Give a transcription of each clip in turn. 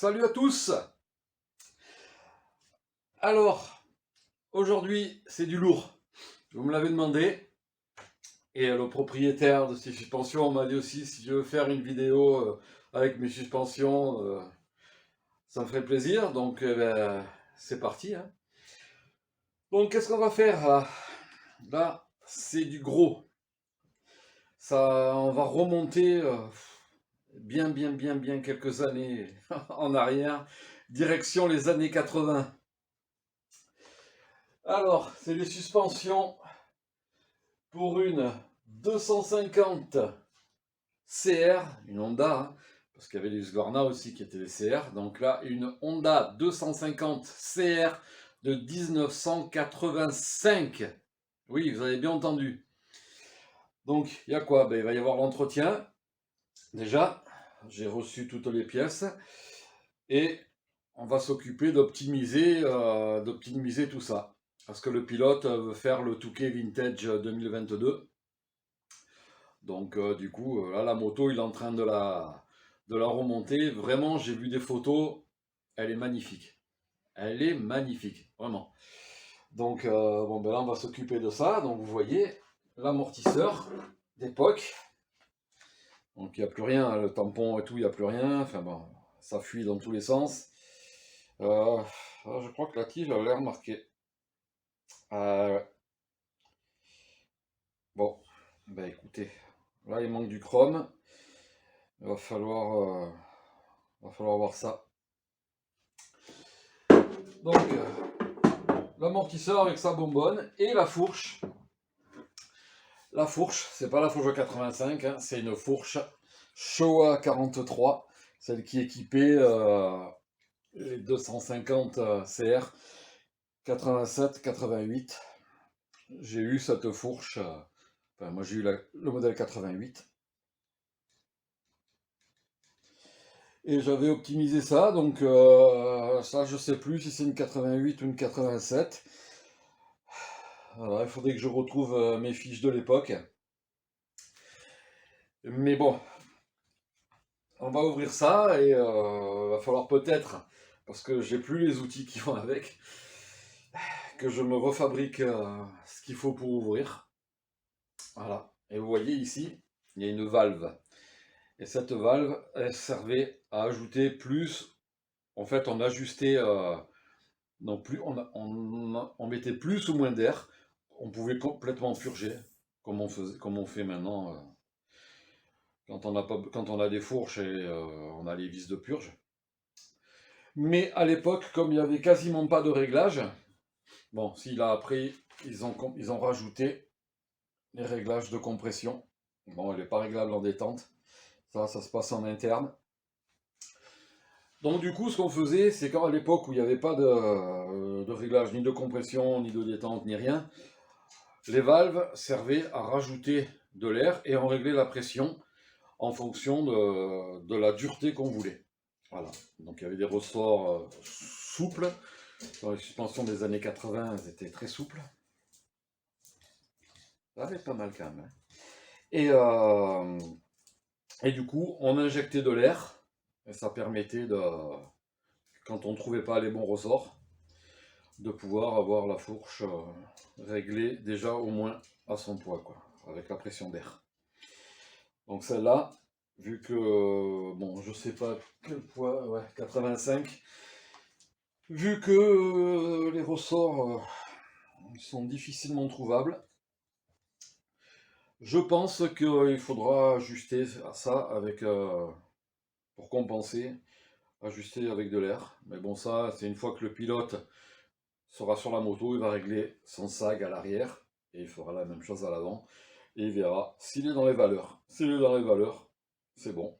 Salut à tous. Alors, aujourd'hui, c'est du lourd. Vous me l'avez demandé. Et le propriétaire de ces suspensions m'a dit aussi si je veux faire une vidéo avec mes suspensions, ça me ferait plaisir. Donc, c'est parti, hein. Donc, qu'est-ce qu'on va faire là? Là, c'est du gros. Ça, on va remonter bien quelques années en arrière, direction les années 80. Alors, c'est les suspensions pour une 250 CR, une Honda, hein, parce qu'il y avait les Husqvarna aussi qui étaient des CR. Donc là, une Honda 250 CR de 1985. Oui, vous avez bien entendu. Donc, il y a quoi? Ben, il va y avoir l'entretien. Déjà, j'ai reçu toutes les pièces. Et on va s'occuper d'optimiser tout ça. Parce que le pilote veut faire le Touquet Vintage 2022. Donc du coup, là, la moto, il est en train de la remonter. Vraiment, j'ai vu des photos. Elle est magnifique. Elle est magnifique, vraiment. Donc, bon, ben là, on va s'occuper de ça. Donc, vous voyez, l'amortisseur d'époque. Donc, il n'y a plus rien. Le tampon et tout, il n'y a plus rien. Enfin, bon, ça fuit dans tous les sens. Je crois que la tige a l'air marquée. Ouais. Bon, ben écoutez, là, il manque du chrome. Il va falloir voir ça. Donc, l'amortisseur avec sa bonbonne et la fourche. La fourche, c'est pas la fourche 85, hein, c'est une fourche Showa 43, celle qui équipait les 250 CR 87-88. J'ai eu cette fourche, enfin, moi j'ai eu le modèle 88. Et j'avais optimisé ça, donc ça je sais plus si c'est une 88 ou une 87. Alors, il faudrait que je retrouve mes fiches de l'époque. Mais bon, on va ouvrir ça et va falloir peut-être, parce que j'ai plus les outils qui vont avec, que je me refabrique ce qu'il faut pour ouvrir. Voilà. Et vous voyez ici, il y a une valve. Et cette valve, elle servait à ajouter plus. En fait, on ajustait, non plus, on mettait plus ou moins d'air. On pouvait complètement purger, comme on fait maintenant. Quand on a des fourches et on a les vis de purge. Mais à l'époque, comme il n'y avait quasiment pas de réglage, bon, si là après, ils ont rajouté les réglages de compression. Bon, elle n'est pas réglable en détente. Ça se passe en interne. Donc du coup, ce qu'on faisait, c'est qu'à l'époque où il n'y avait pas de réglage, ni de compression, ni de détente, ni rien, les valves servaient à rajouter de l'air et on réglait la pression en fonction de la dureté qu'on voulait. Voilà. Donc il y avait des ressorts souples. Dans les suspensions des années 80, elles étaient très souples. Ça avait pas mal quand même, hein. Et du coup, on injectait de l'air. Et ça permettait quand on ne trouvait pas les bons ressorts, de pouvoir avoir la fourche réglée déjà au moins à son poids, quoi, avec la pression d'air. Donc celle-là, vu que, bon, je sais pas quel poids, ouais, 85, vu que les ressorts sont difficilement trouvables, je pense qu'il faudra ajuster à ça avec, pour compenser, ajuster avec de l'air. Mais bon, ça, c'est une fois que le pilote sera sur la moto, il va régler son sag à l'arrière et il fera la même chose à l'avant. Et il verra s'il est dans les valeurs. S'il est dans les valeurs, c'est bon.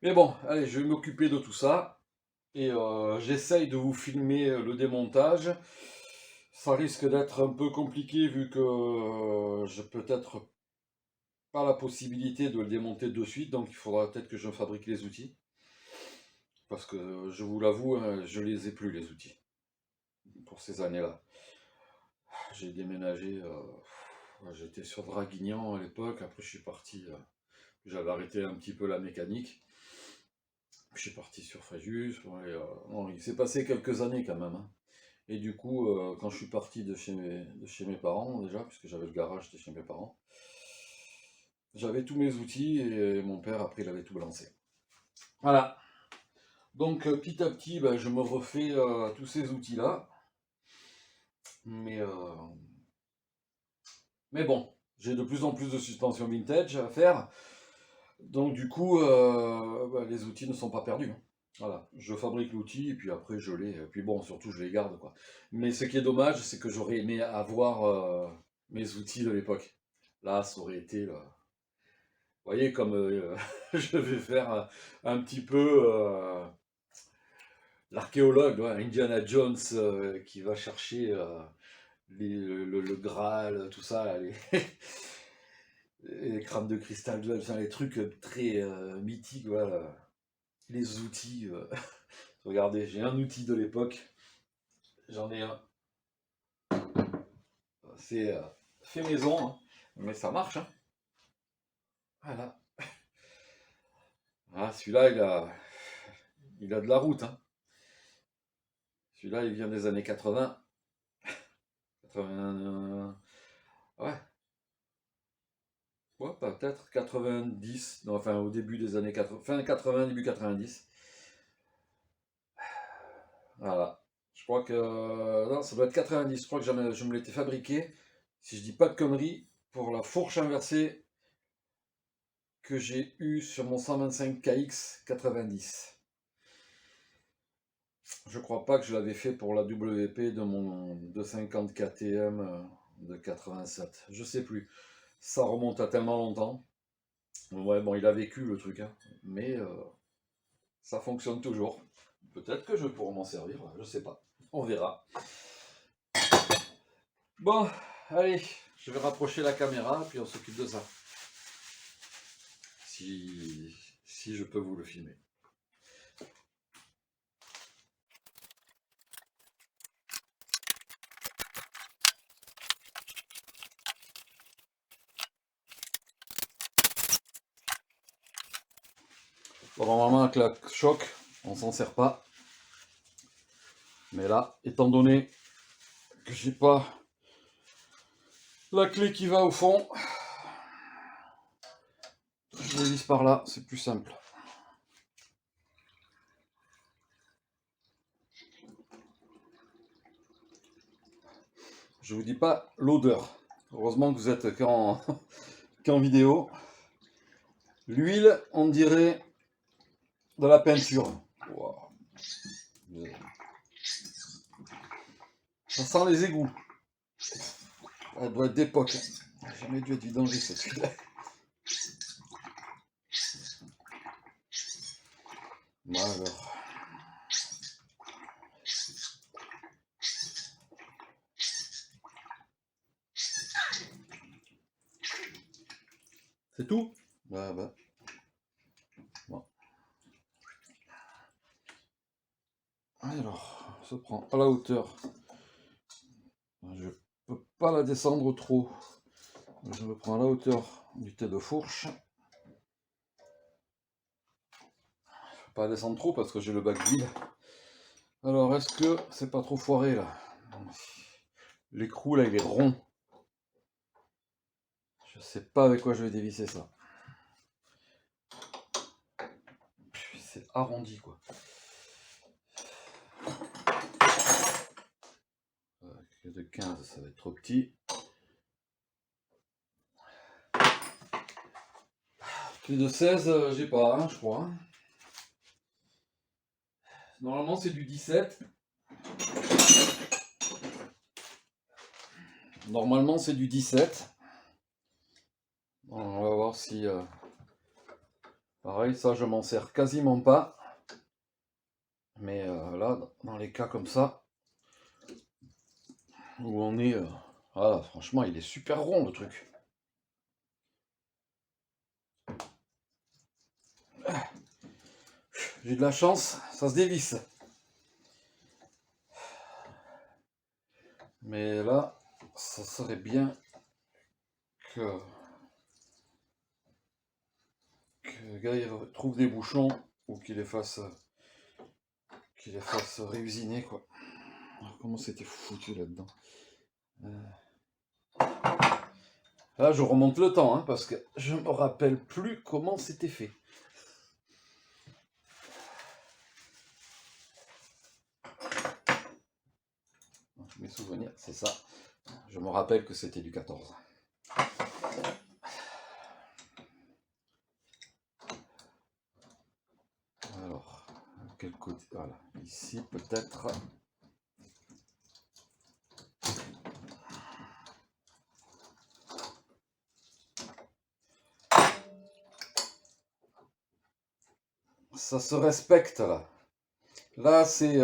Mais bon, allez, je vais m'occuper de tout ça. Et j'essaye de vous filmer le démontage. Ça risque d'être un peu compliqué vu que j'ai peut-être pas la possibilité de le démonter de suite. Donc il faudra peut-être que je fabrique les outils. Parce que je vous l'avoue, hein, je les ai plus les outils pour ces années-là. J'ai déménagé, j'étais sur Draguignan à l'époque, après je suis parti, j'avais arrêté un petit peu la mécanique. Puis je suis parti sur Fréjus. Non, il s'est passé quelques années quand même, hein. Et du coup, quand je suis parti de chez mes parents, déjà, puisque j'avais le garage, j'étais chez mes parents, j'avais tous mes outils et mon père, après, il avait tout balancé. Voilà. Donc, petit à petit, ben, je me refais tous ces outils-là. Mais, bon, j'ai de plus en plus de suspensions vintage à faire. Donc, du coup, ben, les outils ne sont pas perdus, hein. Voilà, je fabrique l'outil et puis après je l'ai. Et puis bon, surtout je les garde, quoi. Mais ce qui est dommage, c'est que j'aurais aimé avoir mes outils de l'époque. Là, ça aurait été, vous voyez, comme je vais faire un petit peu l'archéologue, ouais, Indiana Jones qui va chercher le Graal, tout ça, les crânes de cristal, les trucs très mythiques, voilà. Les outils. Regardez, j'ai un outil de l'époque. J'en ai un. C'est fait maison, hein, mais ça marche, hein. Voilà. Ah, celui-là, il a de la route, hein. Celui-là, il vient des années 80. 80, ouais. Ouais, peut-être 90. Non, enfin, au début des années 80. Fin 80, début 90. Voilà. Je crois que. Non, ça doit être 90. Je crois que je me l'étais fabriqué, si je dis pas de conneries, pour la fourche inversée que j'ai eue sur mon 125 KX 90. Je crois pas que je l'avais fait pour la WP de mon 250 KTM de 87. Je sais plus. Ça remonte à tellement longtemps. Ouais, bon, il a vécu le truc, hein. Mais ça fonctionne toujours. Peut-être que je pourrais m'en servir, je sais pas. On verra. Bon, allez, je vais rapprocher la caméra, puis on s'occupe de ça. Si je peux vous le filmer. Bon, normalement, avec la choc, on s'en sert pas. Mais là, étant donné que j'ai pas la clé qui va au fond, je les visse par là, c'est plus simple. Je vous dis pas l'odeur. Heureusement que vous êtes qu'en vidéo. L'huile, on dirait de la peinture. Wow. Ça sent les égouts. Elle doit être d'époque. Elle n'a jamais dû être vidangée cette huile. Bon alors. C'est tout? Ouais, bah. Bon. Alors, on se prend à la hauteur. Je peux pas la descendre trop. Je me prends à la hauteur du thé de fourche. Je peux pas la descendre trop parce que j'ai le bac vide. Alors, est-ce que c'est pas trop foiré là? L'écrou là, il est rond. Je sais pas avec quoi je vais dévisser ça. C'est arrondi quoi. De 15, ça va être trop petit. Plus de 16, j'ai pas, hein, je crois. Normalement, c'est du 17. Normalement, c'est du 17. On va voir si... pareil, ça, je m'en sers quasiment pas. Mais là, dans les cas comme ça, où on est... voilà, franchement, il est super rond, le truc. J'ai de la chance, ça se dévisse. Mais là, ça serait bien que le gars il trouve des bouchons ou qu'il les fasse réusiner, quoi. Alors, comment c'était foutu là-dedans? Là, je remonte le temps, hein, parce que je me rappelle plus comment c'était fait. Mes souvenirs, c'est ça. Je me rappelle que c'était du 14. Alors, quel côté? Voilà, ici peut-être. Ça se respecte là. Là, c'est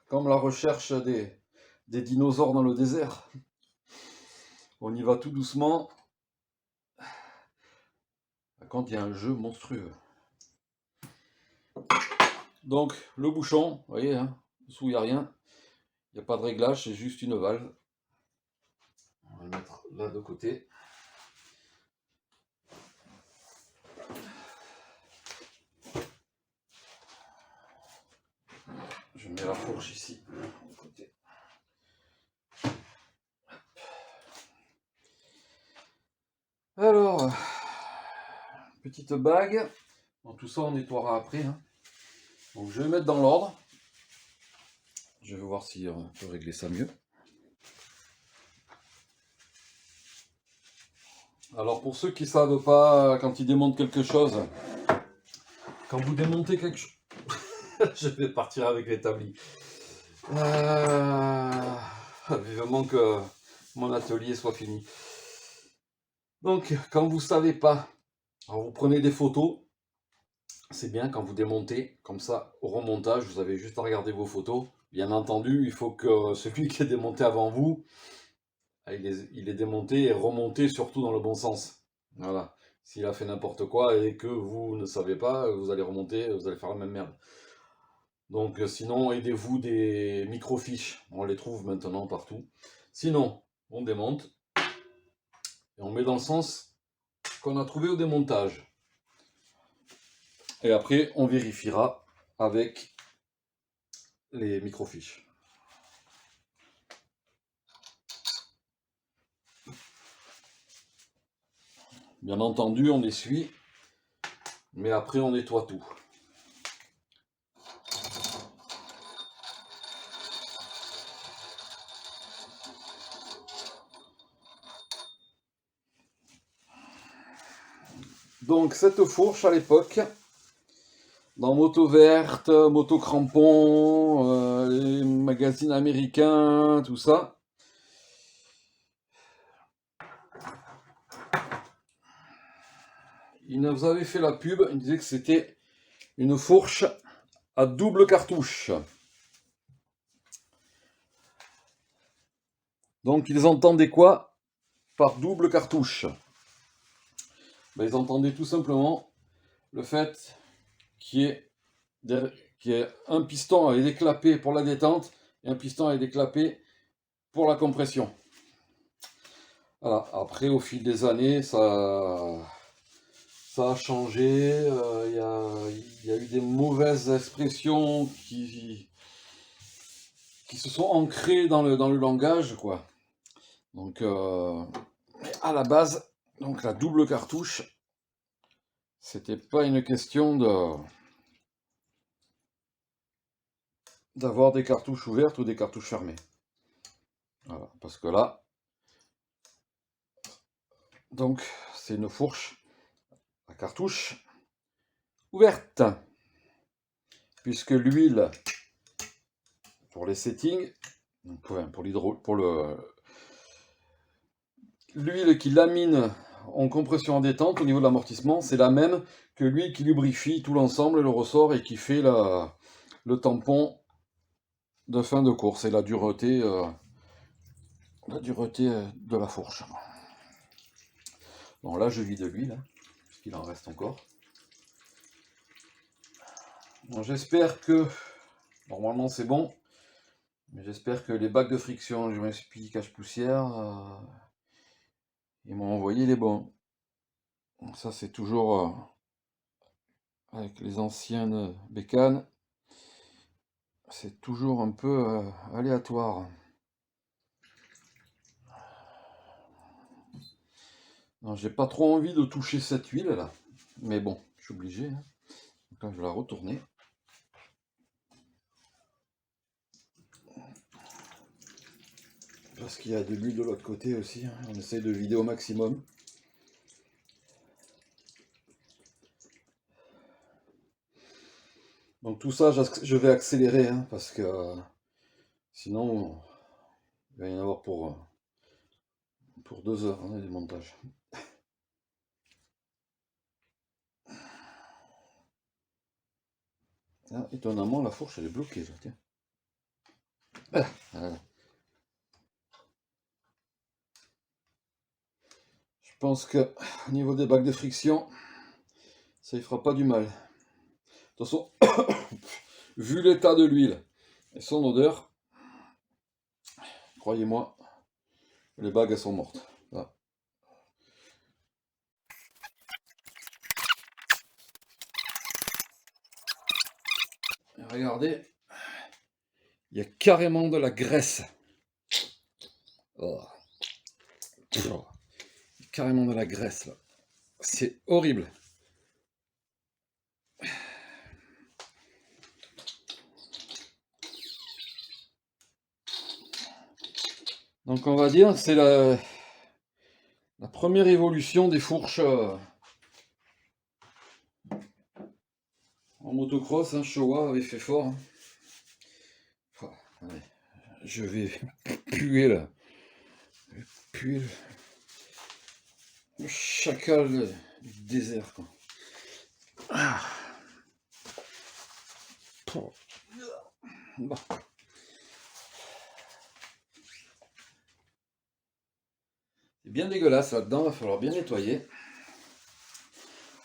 comme la recherche des dinosaures dans le désert. On y va tout doucement quand il y a un jeu monstrueux. Donc, le bouchon, vous voyez, hein, dessous il n'y a rien. Il n'y a pas de réglage, c'est juste une valve. On va le mettre là de côté. Je mets la fourche ici, de côté. Alors, petite bague. Bon, tout ça on nettoiera après, hein. Donc je vais mettre dans l'ordre. Je vais voir si on peut régler ça mieux. Alors pour ceux qui ne savent pas, quand ils démontent quelque chose, quand vous démontez quelque chose, je vais partir avec l'établi. Vivement que mon atelier soit fini. Donc quand vous ne savez pas, alors vous prenez des photos. C'est bien quand vous démontez, comme ça, au remontage, vous avez juste à regarder vos photos. Bien entendu, il faut que celui qui est démonté avant vous, il est démonté et remonté surtout dans le bon sens. Voilà. S'il a fait n'importe quoi et que vous ne savez pas, vous allez remonter, vous allez faire la même merde. Donc sinon, aidez-vous des microfiches. On les trouve maintenant partout. Sinon, on démonte et on met dans le sens qu'on a trouvé au démontage. Et après, on vérifiera avec les microfiches. Bien entendu, on essuie, mais après on nettoie tout. Donc cette fourche à l'époque, dans Moto Verte, Moto Crampon, les magazines américains, tout ça, ils nous avaient fait la pub, ils disaient que c'était une fourche à double cartouche. Donc ils entendaient quoi par double cartouche? Ben, ils entendaient tout simplement le fait qu'il y ait un piston avec des clapets pour la détente et un piston avec des clapets pour la compression. Voilà. Après, au fil des années, ça a changé. Il y a eu des mauvaises expressions qui se sont ancrées dans le langage, quoi. Donc, à la base, donc la double cartouche, c'était pas une question d'avoir des cartouches ouvertes ou des cartouches fermées. Voilà, parce que là, donc, c'est une fourche à cartouche ouverte, puisque l'huile pour les settings, pour l'huile qui lamine en compression en détente au niveau de l'amortissement, c'est la même que l'huile qui lubrifie tout l'ensemble, le ressort et qui fait le tampon de fin de course et la dureté de la fourche. Bon, là je vide l'huile, hein, puisqu'il en reste encore. Bon, j'espère que, normalement c'est bon, mais j'espère que les bacs de friction, je m'explique cache-poussière, ils m'ont envoyé les bons. Donc ça c'est toujours avec les anciennes bécanes, c'est toujours un peu aléatoire. Non, j'ai pas trop envie de toucher cette huile là, mais bon, je suis obligé, hein. Donc là, je vais la retourner. Parce qu'il y a de l'huile de l'autre côté aussi, hein. On essaye de vider au maximum. Donc tout ça, je vais accélérer, hein, parce que sinon, il va y en avoir pour 2 heures, hein, des montages. Ah, étonnamment, la fourche, elle est bloquée, là, tiens. Ah, voilà. Je pense que au niveau des bacs de friction, ça ne fera pas du mal. De toute façon, vu l'état de l'huile et son odeur, croyez-moi, les bagues elles sont mortes. Voilà. Et regardez, il y a carrément de la graisse. Oh. Oh. Carrément de la graisse là. C'est horrible. Donc on va dire c'est la première évolution des fourches en motocross. Hein, Showa avait fait fort. Hein. Oh, allez, je vais puer là. Puer le chacal du désert. Quoi. Ah. Oh. Bon. C'est bien dégueulasse là-dedans, va falloir bien nettoyer.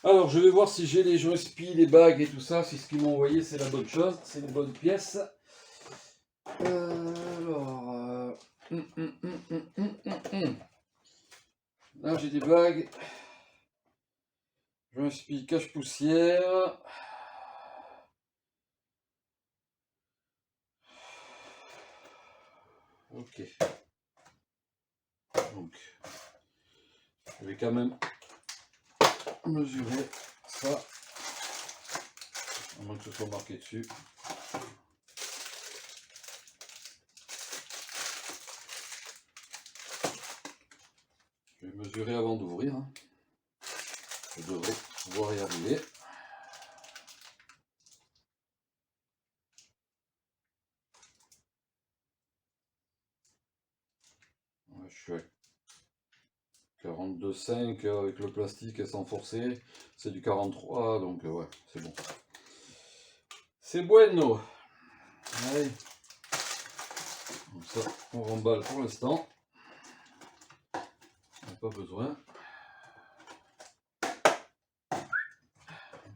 Alors je vais voir si j'ai les joints spi, les bagues et tout ça, si ce qu'ils m'ont envoyé c'est la bonne chose, c'est une bonne pièce. Alors... Là j'ai des bagues. Joints spi, cache-poussière. Ok. Donc, je vais quand même mesurer ça. À moins que ce soit marqué dessus. Je vais mesurer avant d'ouvrir. Hein. Je devrais pouvoir y arriver. Ouais, je suis à 42,5 avec le plastique et sans forcer. C'est du 43, donc ouais, c'est bon. C'est bueno. Allez. Comme ça, on remballe pour l'instant. On n'a pas besoin.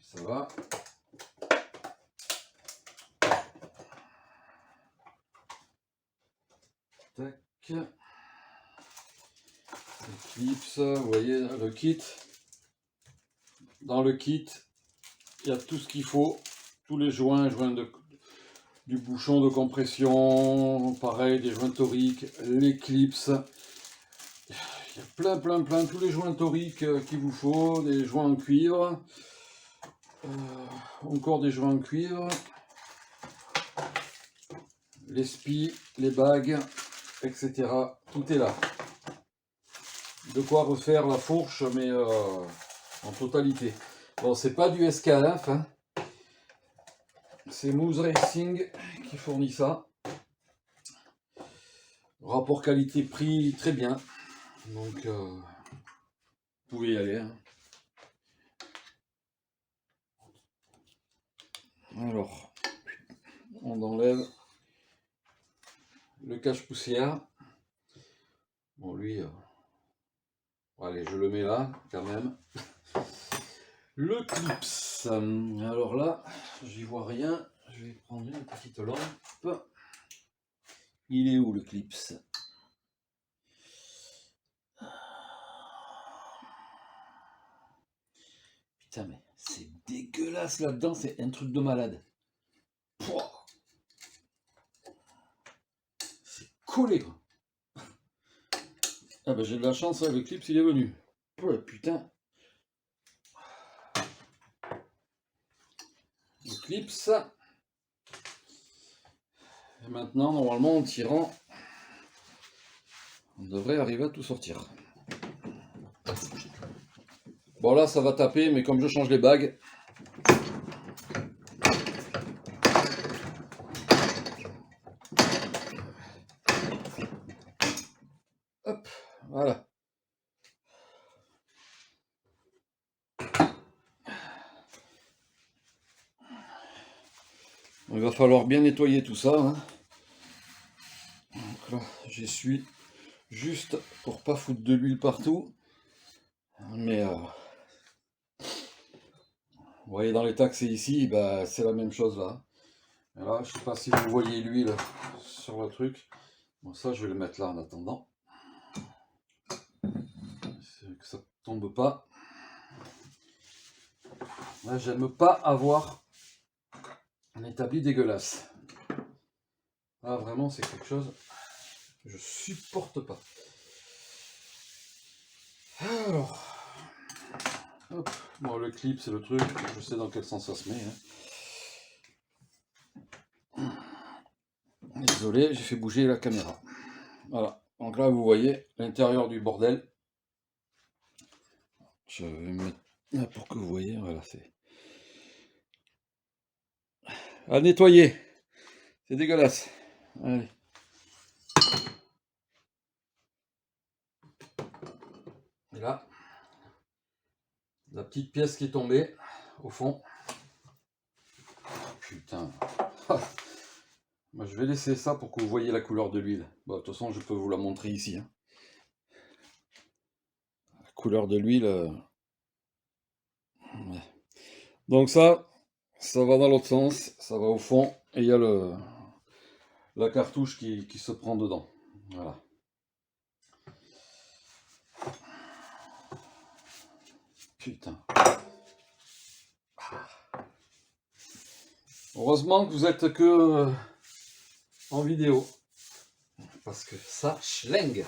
Ça va. Tac. Eclipse, vous voyez le kit. Dans le kit, il y a tout ce qu'il faut. Tous les joints du bouchon de compression, pareil, des joints toriques, l'éclipse. Il y a plein, tous les joints toriques qu'il vous faut, des joints en cuivre. Encore des joints en cuivre. Les spis, les bagues, etc. Tout est là. De quoi refaire la fourche, mais en totalité. Bon, c'est pas du SKF, hein. C'est Moose Racing qui fournit ça. Rapport qualité-prix, très bien. Donc, vous pouvez y aller. Hein. Alors, on enlève le cache-poussière. Bon, lui, allez, je le mets là, quand même. Le clips. Alors là, j'y vois rien. Je vais prendre une petite lampe. Il est où le clips? Putain, mais C'est dégueulasse là-dedans, c'est un truc de malade. Pouah, c'est collé quoi. Ah ben j'ai de la chance, le clip il est venu. Oh putain. Le clip ça. Et maintenant normalement en tirant, on devrait arriver à tout sortir. Bon là ça va taper, mais comme je change les bagues. Hop, voilà. Il va falloir bien nettoyer tout ça. Hein. Donc là, j'essuie juste pour pas foutre de l'huile partout. Mais vous voyez dans l'état que c'est ici, bah, c'est la même chose là. Et là, je sais pas si vous voyez l'huile sur le truc. Bon, ça, je vais le mettre là en attendant. Que ça tombe pas. Là, j'aime pas avoir un établi dégueulasse. Là, vraiment, c'est quelque chose que je supporte pas. Alors, hop. Bon, le clip, c'est le truc. Je sais dans quel sens ça se met. Hein. Désolé, j'ai fait bouger la caméra. Voilà. Donc là, vous voyez l'intérieur du bordel. Je vais mettre là pour que vous voyez. Voilà, c'est à nettoyer. C'est dégueulasse. Allez. Et là, la petite pièce qui est tombée au fond. Putain. Moi, je vais laisser ça pour que vous voyez la couleur de l'huile. Bon, de toute façon, je peux vous la montrer ici. Hein. La couleur de l'huile. Ouais. Donc ça va dans l'autre sens. Ça va au fond. Et il y a la cartouche qui se prend dedans. Voilà. Putain. Heureusement que vous êtes que en vidéo. Parce que ça schlingue.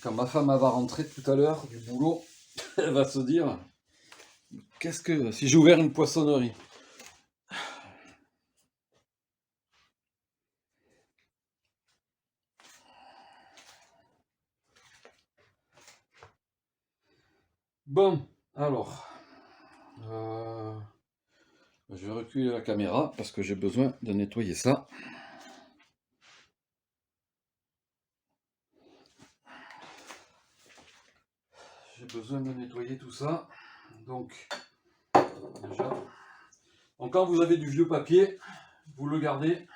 Quand ma femme va rentrer tout à l'heure du boulot, elle va se dire, qu'est-ce que... Si j'ai ouvert une poissonnerie. Bon, alors... je vais reculer la caméra parce que j'ai besoin de nettoyer ça. J'ai besoin de nettoyer tout ça. Donc, déjà... Donc quand vous avez du vieux papier, vous le gardez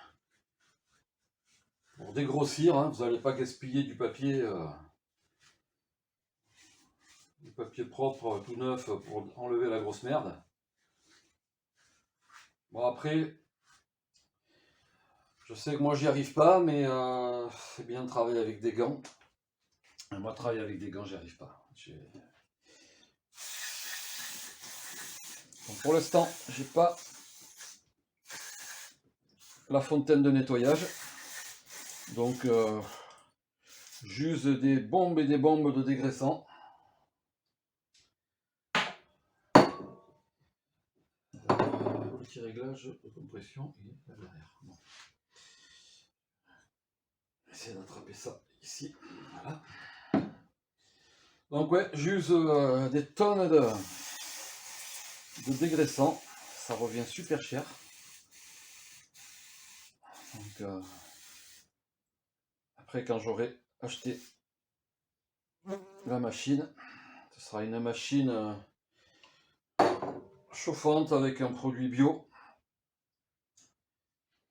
pour dégrossir. Hein, vous n'allez pas gaspiller du papier propre, tout neuf, pour enlever la grosse merde. Bon après, je sais que moi j'y arrive pas, mais c'est bien de travailler avec des gants. Et moi travailler avec des gants, j'y arrive pas. Donc, pour l'instant, j'ai pas la fontaine de nettoyage. Donc j'use des bombes et des bombes de dégraissant. Petit réglage de compression et à l'arrière. Bon. Essayer d'attraper ça ici. Voilà. Donc ouais, j'use des tonnes de dégraissant. Ça revient super cher. Donc après quand j'aurai acheté la machine, ce sera une machine chauffante avec un produit bio.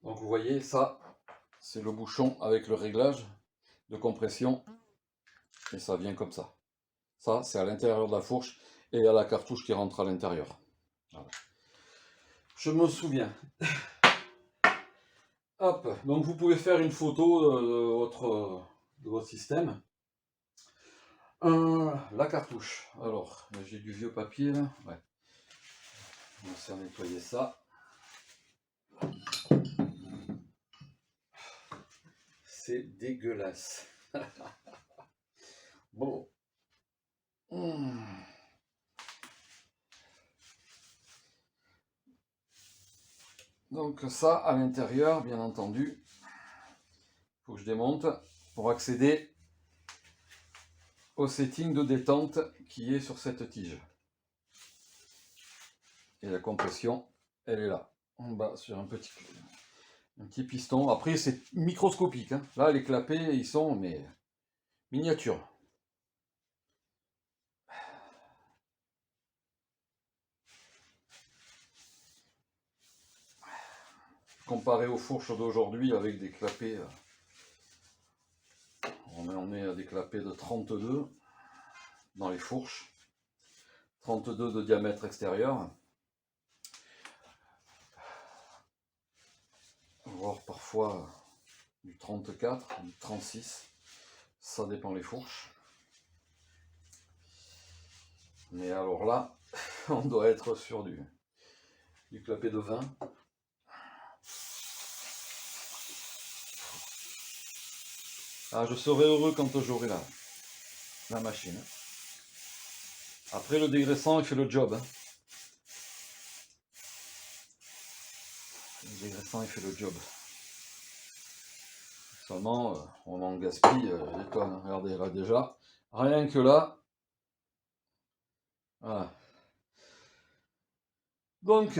Donc vous voyez ça, c'est le bouchon avec le réglage de compression et ça vient comme ça. Ça c'est à l'intérieur de la fourche et il y a la cartouche qui rentre à l'intérieur. Voilà. Je me souviens. Hop, donc vous pouvez faire une photo de votre système. La cartouche. Alors, j'ai du vieux papier là. Ouais. On va essayer de nettoyer ça. C'est dégueulasse. Bon. Donc ça, à l'intérieur, bien entendu, il faut que je démonte pour accéder au setting de détente qui est sur cette tige. Et la compression, elle est là, en bas, sur un petit piston. Après, c'est microscopique. Hein. Là, les clapets, ils sont mais miniatures. Comparé aux fourches d'aujourd'hui avec des clapets, on est à des clapets de 32 dans les fourches, 32 de diamètre extérieur, voire parfois du 34, du 36, ça dépend les fourches. Mais alors là, on doit être sur du clapet de 20. Ah, je serai heureux quand j'aurai la machine. Après, le dégraissant, il fait le job. Hein. Le dégraissant, il fait le job. Seulement, on en gaspille des tonnes. Hein. Regardez, là déjà, rien que là. Voilà. Donc,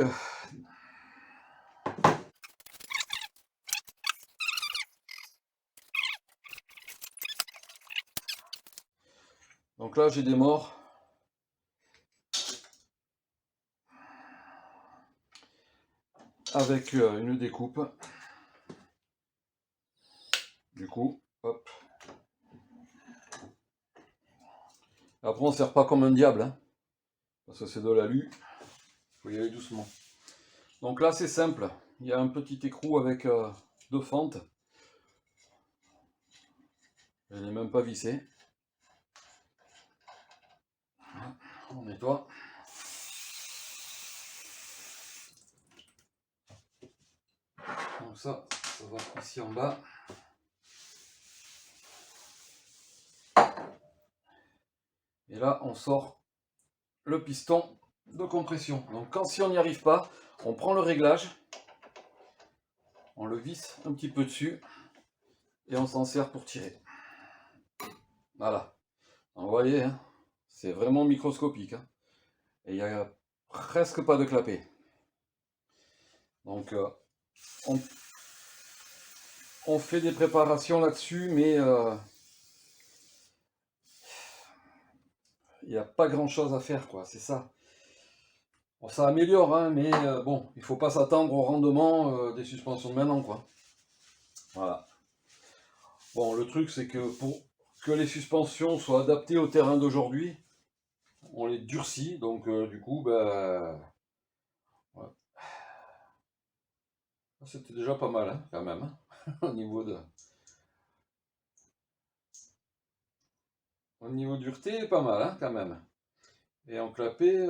là, j'ai des morts. Avec une découpe. Du coup, hop. Après, on ne sert pas comme un diable. Hein, parce que c'est de l'alu. Il faut y aller doucement. Donc là, c'est simple. Il y a un petit écrou avec 2 fentes. Elle n'est même pas vissée. On nettoie. Donc ça va ici en bas. Et là, on sort le piston de compression. Donc si on n'y arrive pas, on prend le réglage, on le visse un petit peu dessus et on s'en sert pour tirer. Voilà. Donc, vous voyez, hein, c'est vraiment microscopique. Hein, et il n'y a presque pas de clapet. Donc on fait des préparations là-dessus, mais il n'y a pas grand-chose à faire, quoi. C'est ça. Bon, ça améliore, hein, mais bon, il ne faut pas s'attendre au rendement des suspensions de maintenant, quoi. Voilà. Bon, le truc, c'est que pour que les suspensions soient adaptées au terrain d'aujourd'hui, on les durcit, donc du coup, ben, ouais. C'était déjà pas mal, hein, quand même, hein, au niveau dureté, pas mal, hein, quand même. Et en clapet,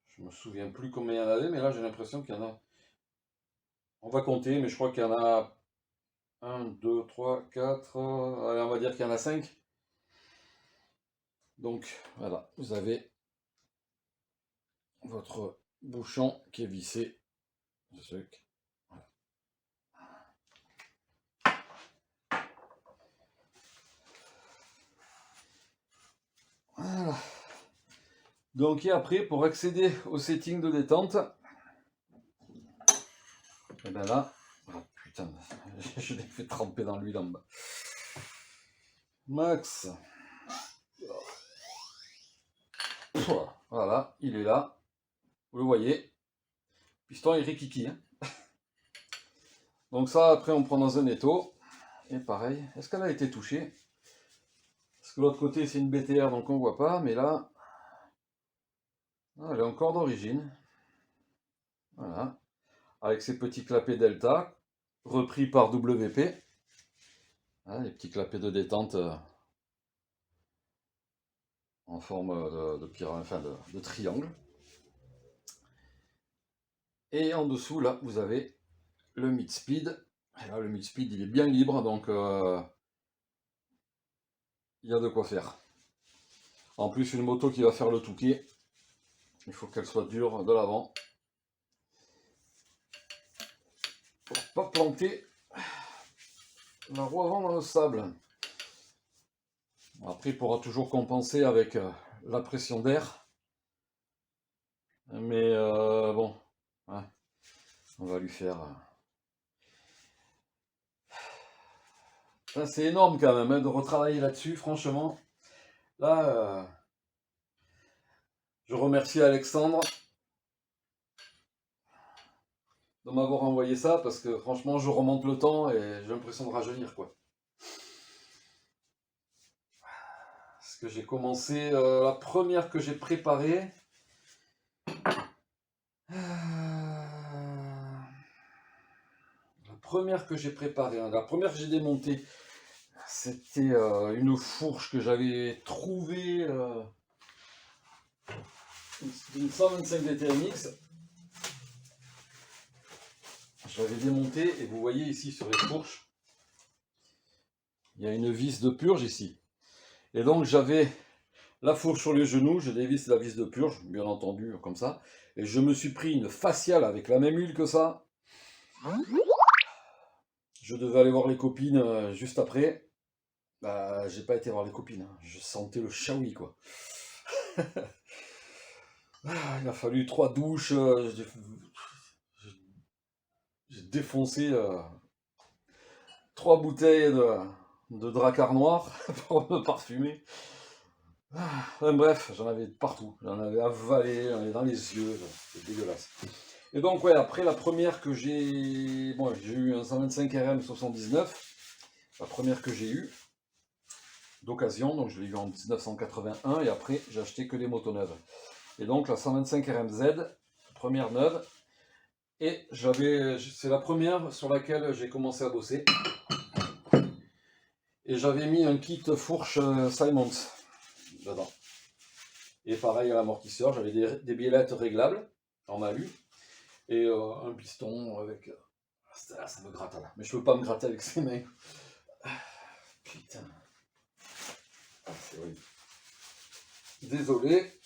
je me souviens plus combien il y en avait, mais là j'ai l'impression qu'il y en a. On va compter, mais je crois qu'il y en a 1, 2, 3, 4, allez, on va dire qu'il y en a 5. Donc voilà, vous avez votre bouchon qui est vissé. Voilà. Donc et après, pour accéder au setting de détente, et bien là, oh putain, je l'ai fait tremper dans l'huile en bas. Max. Voilà, il est là. Vous le voyez. Piston est rikiki. Hein. Donc ça, après, on prend dans un étau. Et pareil, est-ce qu'elle a été touchée? Parce que l'autre côté, c'est une BTR, donc on ne voit pas. Mais là, elle est encore d'origine. Voilà. Avec ses petits clapets Delta, repris par WP. Hein, les petits clapets de détente en forme de triangle. Et en dessous, là, vous avez le mid-speed. Et là, le mid-speed, il est bien libre, donc il y a de quoi faire. En plus, une moto qui va faire le Touquet, il faut qu'elle soit dure de l'avant. Pour pas planter la roue avant dans le sable. Après, il pourra toujours compenser avec la pression d'air. Mais bon, ouais, on va lui faire... C'est énorme quand même hein, de retravailler là-dessus, franchement. Là, je remercie Alexandre de m'avoir envoyé ça parce que franchement, je remonte le temps et j'ai l'impression de rajeunir quoi. Parce que j'ai commencé, la première que j'ai préparée. La première que j'ai préparée, hein, la première que j'ai démontée, c'était une fourche que j'avais trouvée, une 125 DTMX. Je l'avais démontée et vous voyez ici sur les fourches, il y a une vis de purge ici. Et donc j'avais la fourche sur les genoux, je dévisse la vis de purge, bien entendu, comme ça. Et je me suis pris une faciale avec la même huile que ça. Je devais aller voir les copines juste après. Bah, j'ai pas été voir les copines, hein. Je sentais le chaoui, quoi. Il a fallu 3 douches, j'ai défoncé 3 bouteilles de Drakkar noir pour me parfumer. Bref, j'en avais partout, j'en avais avalé, j'en avais dans les yeux, c'est dégueulasse. Et donc ouais, après la première que j'ai... Bon, j'ai eu un 125 RM 79, la première que j'ai eue, d'occasion, donc je l'ai eu en 1981, et après j'ai acheté que des motos neuves. Et donc la 125 RMZ, première neuve, et c'est la première sur laquelle j'ai commencé à bosser. Et j'avais mis un kit fourche Simons dedans. Et pareil à l'amortisseur, j'avais des biellettes réglables en malu. Et un piston avec... ça me gratte là. Mais je peux pas me gratter avec ses mains. Putain. Ah, c'est horrible. Désolé.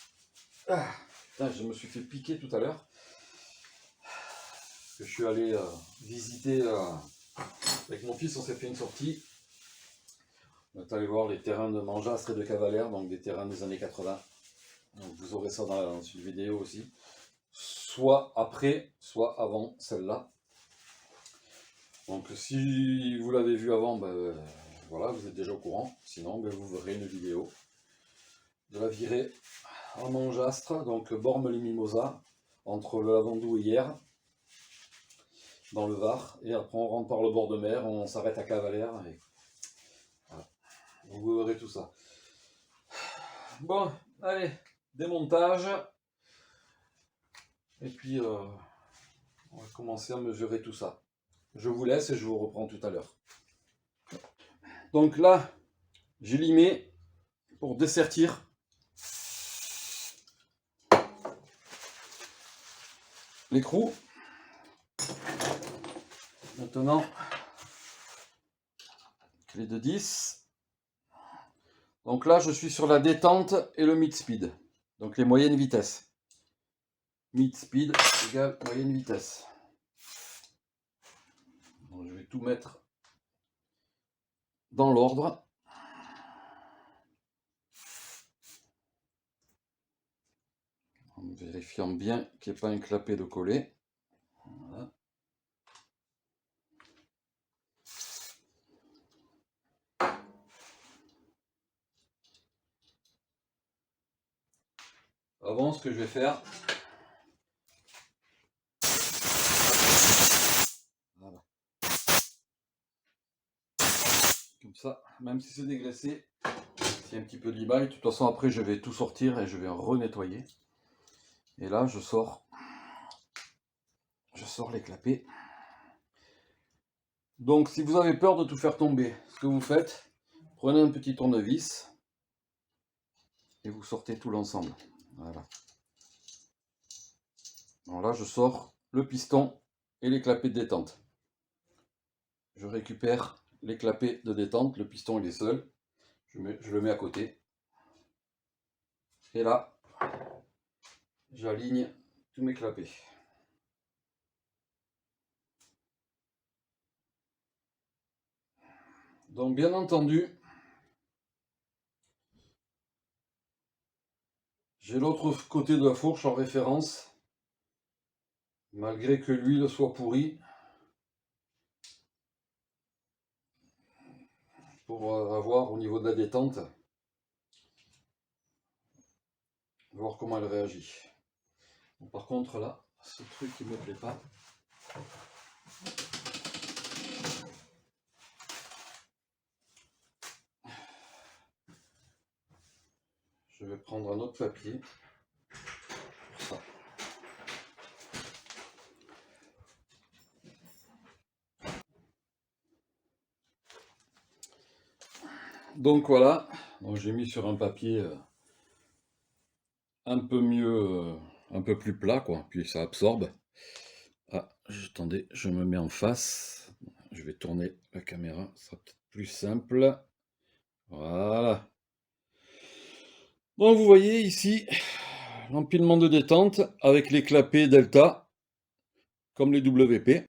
Putain, je me suis fait piquer tout à l'heure. Je suis allé visiter avec mon fils, on s'est fait une sortie. On est allé voir les terrains de Mangeastre et de Cavalère, donc des terrains des années 80. Donc vous aurez ça dans une vidéo aussi. Soit après, soit avant celle-là. Donc si vous l'avez vu avant, ben, voilà, vous êtes déjà au courant. Sinon, ben, vous verrez une vidéo de la virée en Mangeastre, donc Bormes-les-Mimosas, entre le Lavandou et Hyères, dans le Var. Et après on rentre par le bord de mer, on s'arrête à Cavalère. Et voilà. Donc vous verrez tout ça. Bon, allez, démontage. Et puis on va commencer à mesurer tout ça. Je vous laisse et je vous reprends tout à l'heure. Donc là, j'ai limé pour dessertir. L'écrou. Maintenant, clé de 10. Donc là, je suis sur la détente et le mid-speed. Donc les moyennes vitesses. Mid-speed égale moyenne vitesse. Donc je vais tout mettre dans l'ordre. En vérifiant bien qu'il n'y ait pas un clapet de coller. Voilà. Avant, ce que je vais faire, voilà. Comme ça, même si c'est dégraissé, s'il y a un petit peu de limaille, de toute façon après je vais tout sortir et je vais renettoyer. Et là, je sors les clapets. Donc si vous avez peur de tout faire tomber, ce que vous faites, prenez un petit tournevis et vous sortez tout l'ensemble. Voilà. Alors là, je sors le piston et les clapets de détente. Je récupère les clapets de détente, le piston il est seul. Je le mets à côté. Et là, j'aligne tous mes clapets. Donc bien entendu, j'ai l'autre côté de la fourche en référence. Malgré que l'huile soit pourrie, pour avoir au niveau de la détente, voir comment elle réagit. Bon, par contre là, ce truc qui me plaît pas. Je vais prendre un autre papier pour ça. Donc voilà, j'ai mis sur un papier un peu mieux, un peu plus plat quoi, puis ça absorbe. Ah, attendez, je me mets en face. Je vais tourner la caméra, ça sera peut-être plus simple. Voilà. Donc vous voyez ici l'empilement de détente avec les clapets Delta comme les WP.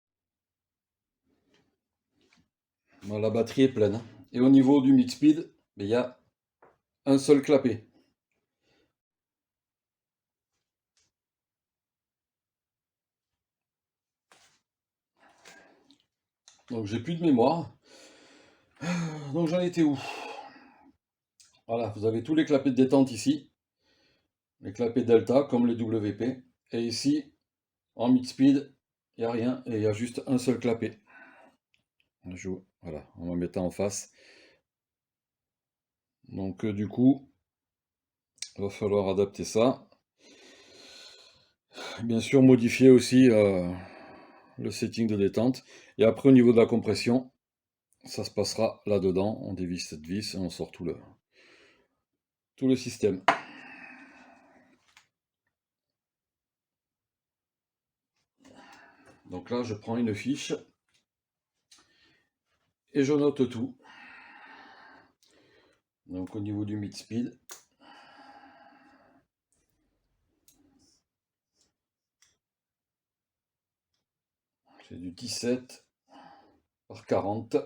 Bon, la batterie est pleine. Et au niveau du mid-speed, il y a un seul clapet. Donc j'ai plus de mémoire. Donc j'en étais où? Voilà, vous avez tous les clapets de détente ici. Les clapets Delta comme les WP. Et ici, en mid-speed, il n'y a rien et il y a juste un seul clapet. Voilà, en me mettant en face. Donc du coup, il va falloir adapter ça. Bien sûr, modifier aussi le setting de détente. Et après, au niveau de la compression, ça se passera là-dedans. On dévisse cette vis et on sort tout le système. Donc là, je prends une fiche et je note tout. Donc au niveau du mid-speed, c'est du 17 par 40.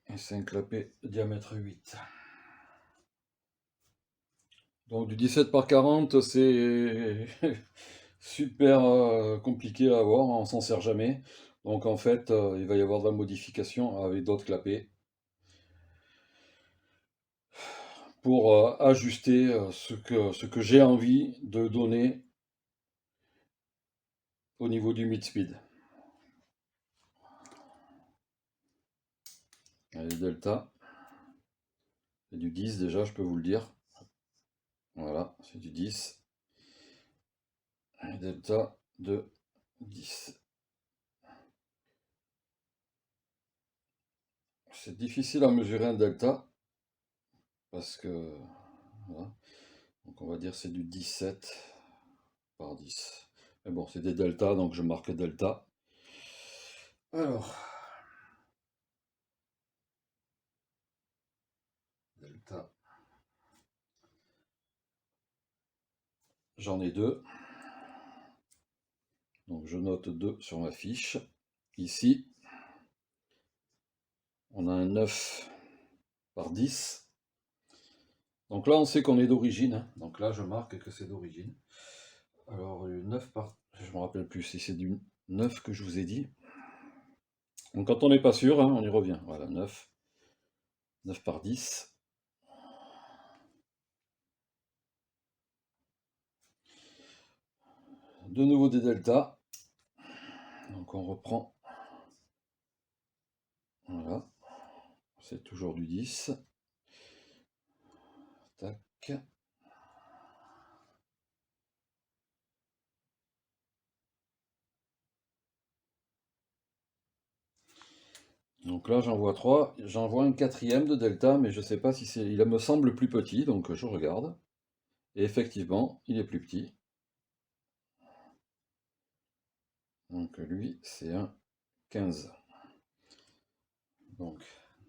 Et c'est un clapet de diamètre 8. Donc du 17 par 40, c'est super compliqué à avoir, on s'en sert jamais. Donc en fait, il va y avoir de la modification avec d'autres clapets pour ajuster ce que j'ai envie de donner au niveau du mid-speed. Allez, Delta, c'est du 10 déjà, je peux vous le dire. Voilà, c'est du 10. Et Delta de 10. C'est difficile à mesurer un delta parce que voilà. Donc on va dire c'est du 17 par 10. Mais bon, c'est des deltas, donc je marque delta. Alors, delta. J'en ai deux. Donc je note 2 sur ma fiche. Ici, on a un 9 par 10. Donc là, on sait qu'on est d'origine, hein. Donc là, je marque que c'est d'origine. Alors, 9 par... Je ne me rappelle plus si c'est du 9 que je vous ai dit. Donc quand on n'est pas sûr, hein, on y revient. Voilà, 9. 9 par 10. De nouveau des deltas. Donc on reprend. Voilà. C'est toujours du 10. Tac. Donc là, j'en vois 3. J'en vois un quatrième de delta, mais je ne sais pas si c'est... Il me semble plus petit, donc je regarde. Et effectivement, il est plus petit. Donc lui, c'est un 15. Donc,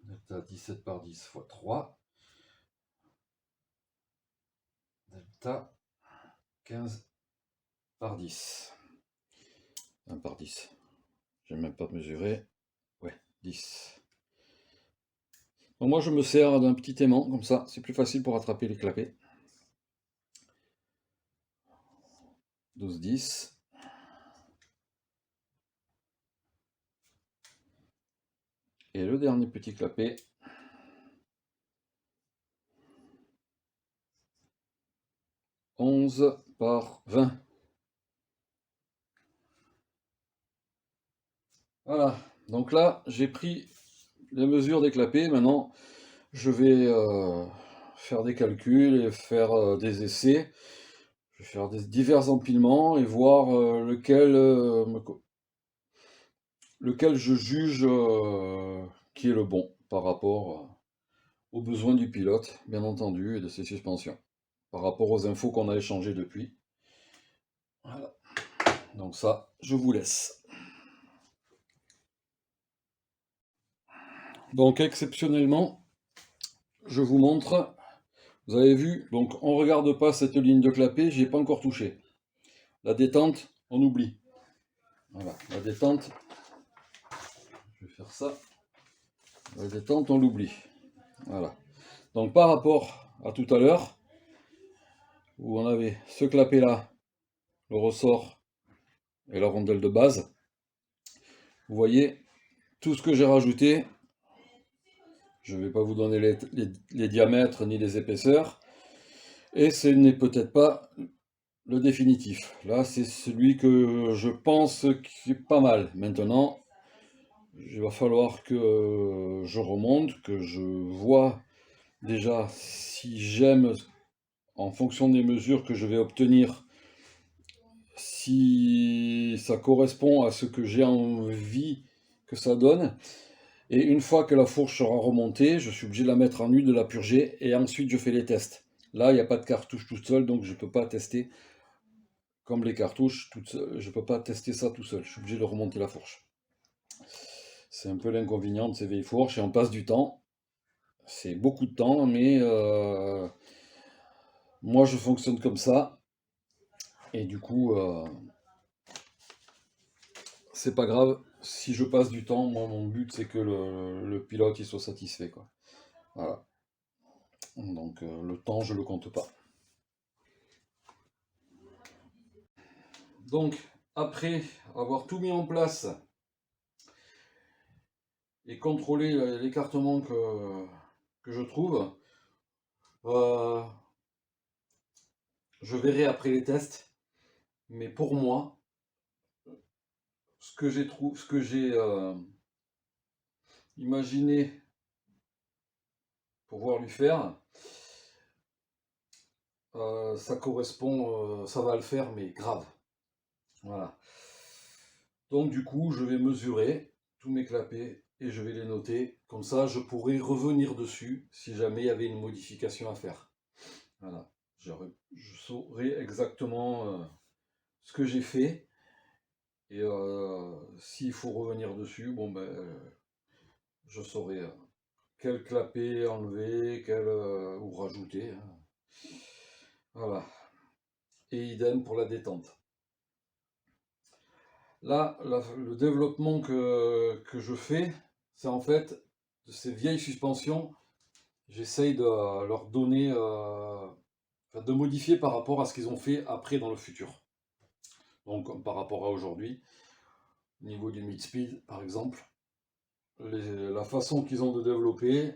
delta 17 par 10 fois 3. Delta 15 par 10. 1 par 10. Je n'ai même pas mesuré. Ouais, 10. Donc moi, je me sers d'un petit aimant, comme ça. C'est plus facile pour attraper les clapets. 12, 10. Et le dernier petit clapet. 11 par 20. Voilà. Donc là, j'ai pris les mesures des clapets. Maintenant, je vais faire des calculs et faire des essais. Je vais faire divers empilements et voir lequel je juge qui est le bon par rapport aux besoins du pilote, bien entendu, et de ses suspensions, par rapport aux infos qu'on a échangées depuis. Voilà. Donc ça, je vous laisse. Donc exceptionnellement, je vous montre. Vous avez vu, donc on ne regarde pas cette ligne de clapet, j'y ai pas encore touché. La détente, on oublie. Voilà, la détente, je vais faire ça. La détente, on l'oublie. Voilà. Donc par rapport à tout à l'heure, où on avait ce clapet là, le ressort et la rondelle de base, vous voyez tout ce que j'ai rajouté. Je ne vais pas vous donner les diamètres ni les épaisseurs. Et ce n'est peut-être pas le définitif. Là, c'est celui que je pense qui est pas mal. Maintenant, il va falloir que je remonte, que je vois déjà si j'aime, en fonction des mesures que je vais obtenir, si ça correspond à ce que j'ai envie que ça donne. Et une fois que la fourche sera remontée, je suis obligé de la mettre en huile, de la purger, et ensuite je fais les tests. Là, il n'y a pas de cartouche toute seule, donc je ne peux pas tester comme les cartouches toutes seules. Je ne peux pas tester ça tout seul, je suis obligé de remonter la fourche. C'est un peu l'inconvénient de ces vieilles fourches, et on passe du temps. C'est beaucoup de temps, mais moi je fonctionne comme ça, et du coup, c'est pas grave. Si je passe du temps, moi mon but c'est que le pilote il soit satisfait, quoi. Voilà. Donc le temps je le compte pas. Donc après avoir tout mis en place et contrôler l'écartement que je trouve, euh, je verrai après les tests. Mais pour moi, ce que j'ai imaginé pouvoir lui faire, ça correspond, ça va le faire, mais grave. Voilà. Donc du coup, je vais mesurer tous mes clapets et je vais les noter. Comme ça, je pourrai revenir dessus si jamais il y avait une modification à faire. Voilà. Je saurai exactement ce que j'ai fait. Et s'il faut revenir dessus, bon ben, je saurai quel clapet enlever, ou rajouter, hein. Voilà. Et idem pour la détente. Là, le développement que je fais, c'est en fait de ces vieilles suspensions, j'essaye de leur donner, enfin, de modifier par rapport à ce qu'ils ont fait après dans le futur. Donc comme par rapport à aujourd'hui, au niveau du mid-speed par exemple, la façon qu'ils ont de développer,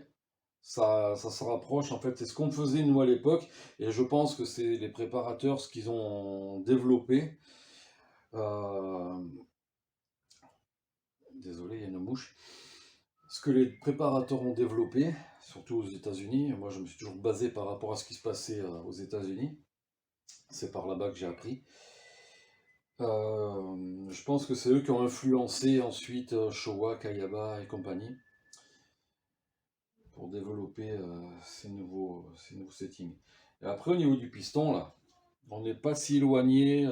ça se rapproche, en fait, c'est ce qu'on faisait nous à l'époque, et je pense que c'est les préparateurs ce qu'ils ont développé. Euh, Désolé, il y a une mouche. Ce que les préparateurs ont développé, surtout aux États-Unis, moi je me suis toujours basé par rapport à ce qui se passait aux États-Unis, c'est par là-bas que j'ai appris. Je pense que c'est eux qui ont influencé ensuite Showa, Kayaba et compagnie. pour développer ces nouveaux settings. Et après, au niveau du piston, là, on n'est pas si éloigné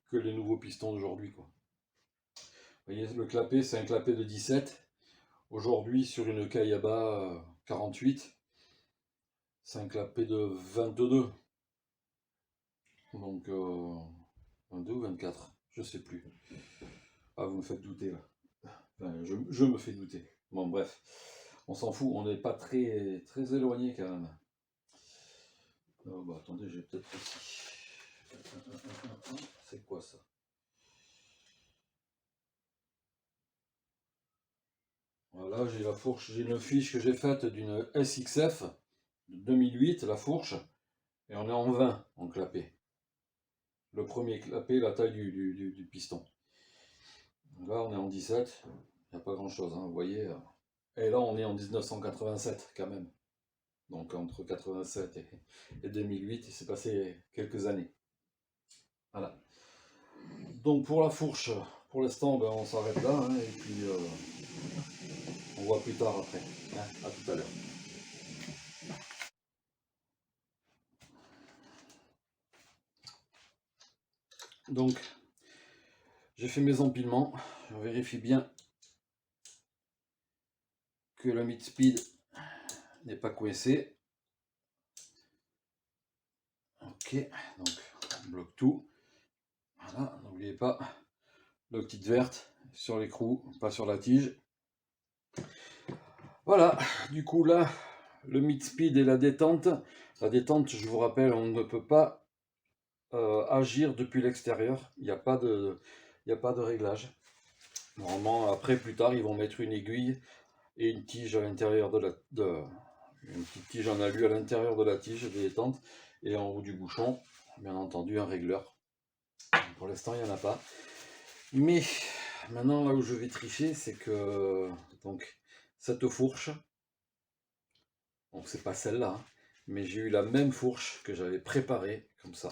que les nouveaux pistons d'aujourd'hui, quoi. Vous voyez, le clapet, c'est un clapet de 17. Aujourd'hui, sur une Kayaba 48, c'est un clapet de 22. Donc, 22 ou 24, je sais plus. Ah, vous me faites douter, là. Enfin, je me fais douter. Bon, bref, on s'en fout, on n'est pas très, très éloigné, quand même. Oh, bah, attendez, j'ai peut-être ici. C'est quoi, ça? Voilà, j'ai la fourche, j'ai une fiche que j'ai faite d'une SXF de 2008, la fourche, et on est en 20 en clapet. Le premier clapet, la taille du piston. Là, on est en 17, il n'y a pas grand chose, hein, vous voyez. Et là, on est en 1987 quand même. Donc entre 87 et 2008, il s'est passé quelques années. Voilà. Donc pour la fourche, pour l'instant, ben, on s'arrête là, hein, et puis on voit plus tard après. Hein, à tout à l'heure. Donc, j'ai fait mes empilements. Je vérifie bien que la mid-speed n'est pas coincée. Ok, donc on bloque tout. Voilà, n'oubliez pas, l'octite verte sur l'écrou, pas sur la tige. Voilà, du coup là, le mid-speed et la détente. La détente, je vous rappelle, on ne peut pas agir depuis l'extérieur. Il n'y a pas de réglage. Normalement, après, plus tard, ils vont mettre une aiguille et une tige à l'intérieur une petite tige en alu à l'intérieur de la tige de détente, et en haut du bouchon, bien entendu, un régleur. Pour l'instant, il n'y en a pas. Mais maintenant, là où je vais tricher, c'est que donc cette fourche, donc c'est pas celle-là, hein, mais j'ai eu la même fourche que j'avais préparée comme ça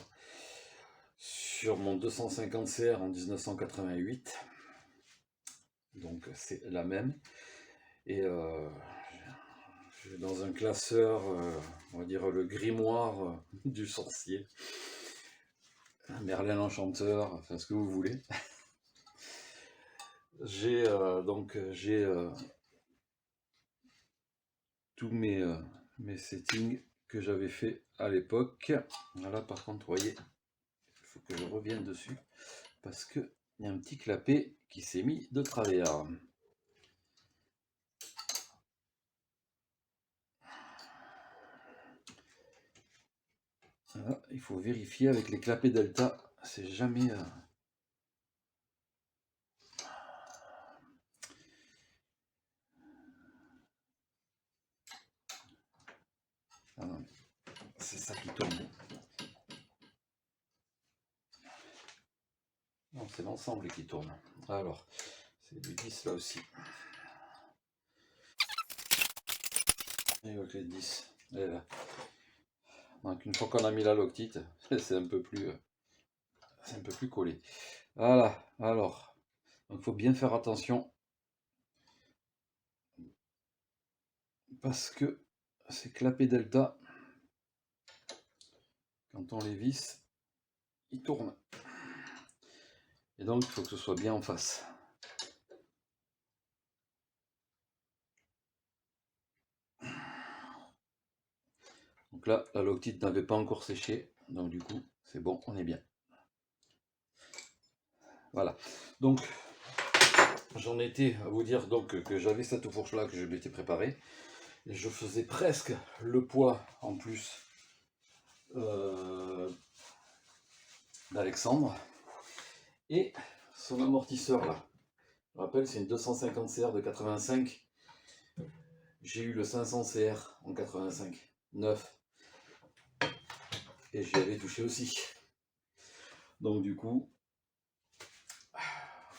sur mon 250 CR en 1988. Donc c'est la même. Et dans un classeur, on va dire le grimoire du sorcier, Merlin l'Enchanteur, enfin ce que vous voulez. J'ai tous mes settings que j'avais fait à l'époque. Voilà, par contre, vous voyez, il faut que je revienne dessus parce qu'il y a un petit clapet qui s'est mis de travers. Voilà, il faut vérifier avec les clapets Delta, c'est jamais... Ah non, c'est ça qui tourne. Non, c'est l'ensemble qui tourne. Alors, c'est du 10 là aussi. Et ok, 10. Et là. Donc une fois qu'on a mis la loctite, c'est un peu plus collé. Voilà, alors, il faut bien faire attention parce que ces clapets Delta, quand on les visse, ils tournent. Et donc il faut que ce soit bien en face. Donc là, la loctite n'avait pas encore séché, donc du coup, c'est bon, on est bien. Voilà, donc j'en étais à vous dire donc que j'avais cette fourche là que je m'étais préparée. Et je faisais presque le poids en plus d'Alexandre. Et son amortisseur là, je rappelle, c'est une 250 CR de 85. J'ai eu le 500 CR en 85, 9. Et j'y avais touché aussi. Donc du coup,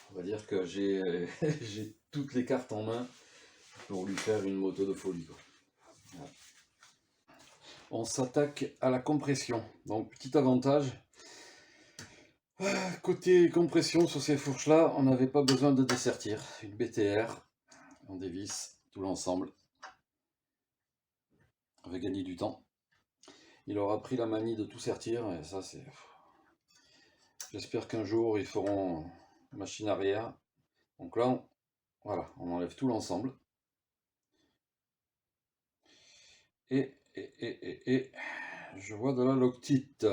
on va dire que j'ai toutes les cartes en main pour lui faire une moto de folie, quoi. Voilà. On s'attaque à la compression. Donc petit avantage, côté compression sur ces fourches là, on n'avait pas besoin de dessertir. Une BTR, on dévisse tout l'ensemble. On va gagner du temps. Il aura pris la manie de tout sertir, et ça c'est... J'espère qu'un jour ils feront machine arrière. Donc là, voilà, on enlève tout l'ensemble. Et je vois de la loctite.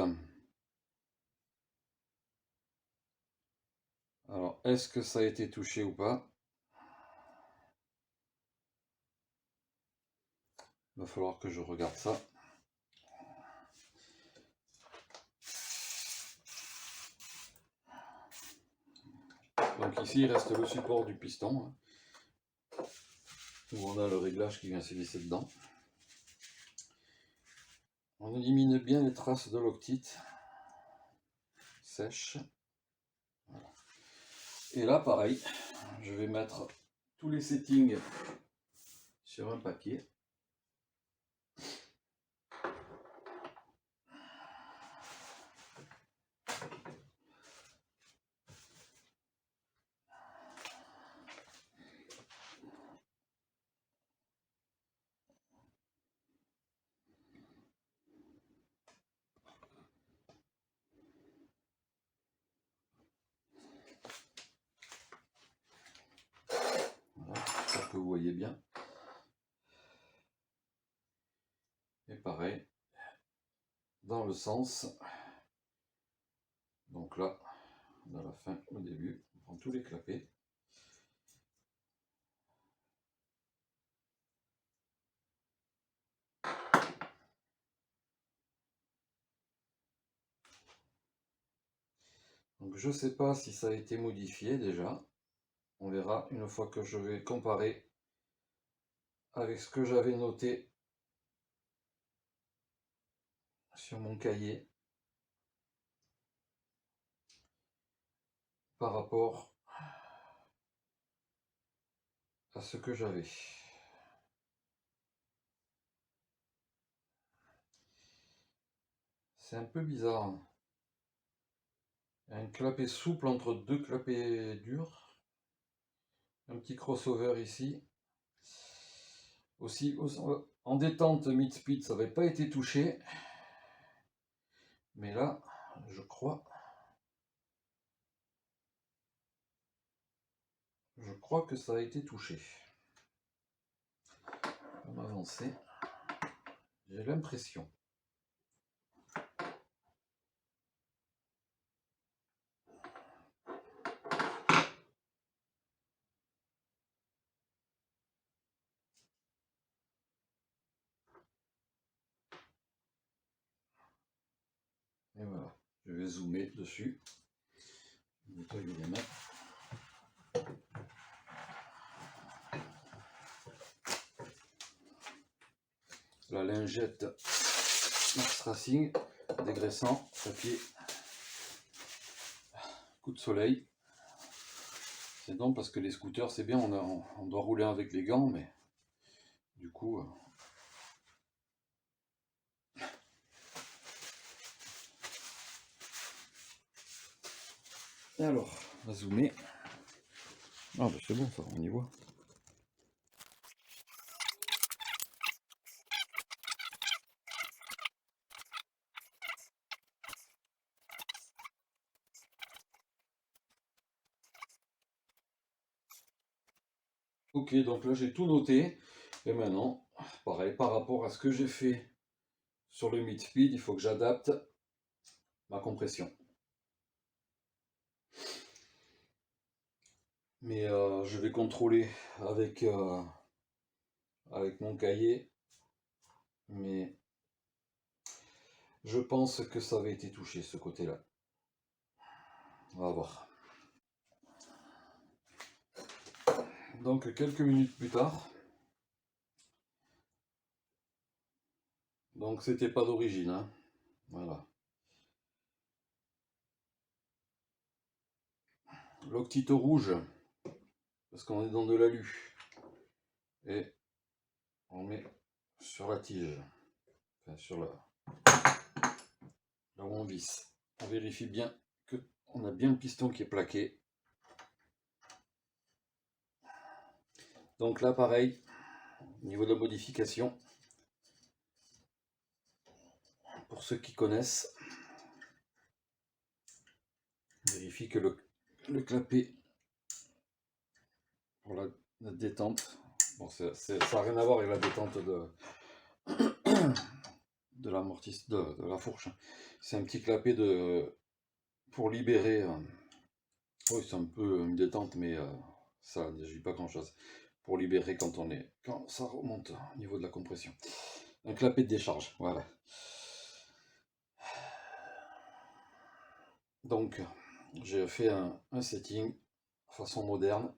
Alors, est-ce que ça a été touché ou pas? Il va falloir que je regarde ça. Donc ici, il reste le support du piston, hein, où on a le réglage qui vient se glisser dedans. On élimine bien les traces de loctite sèches. Voilà. Et là, pareil, je vais mettre tous les settings sur un papier. Voilà, j'espère que vous voyez bien. Et pareil, dans le sens. Donc là, dans la fin, au début, on prend tous les clapets. Donc je ne sais pas si ça a été modifié déjà. On verra une fois que je vais comparer avec ce que j'avais noté sur mon cahier par rapport à ce que j'avais. C'est un peu bizarre. Un clapet souple entre deux clapets durs. Un petit crossover ici. Aussi, en détente mid-speed, ça n'avait pas été touché. Mais là, je crois que ça a été touché. On va avancer. J'ai l'impression. Et voilà, je vais zoomer dessus. Nettoyer les mains. La lingette Max Racing, dégraissant, papier, coup de soleil. C'est donc parce que les scooters, c'est bien, on doit rouler avec les gants, mais du coup... Alors, on va zoomer. Ah bah c'est bon ça, on y voit. Ok, donc là j'ai tout noté. Et maintenant, pareil, par rapport à ce que j'ai fait sur le mid-speed, il faut que j'adapte ma compression. Mais je vais contrôler avec mon cahier. Mais je pense que ça avait été touché, ce côté-là. On va voir. Donc quelques minutes plus tard. Donc c'était pas d'origine, hein. Voilà. L'octite rouge, parce qu'on est dans de l'alu. Et on met sur la tige, enfin sur là où on visse. On vérifie bien qu'on a bien le piston qui est plaqué. Donc là pareil, Au niveau de la modification, pour ceux qui connaissent, vérifie que le clapet pour la détente, bon, ça n'a rien à voir avec la détente de l'amortisseur, de la fourche. C'est un petit clapet pour libérer. Oui, c'est un peu une détente, mais ça ne dit pas grand chose. Pour libérer quand ça remonte au niveau de la compression. Un clapet de décharge, voilà. Donc, j'ai fait un setting façon moderne.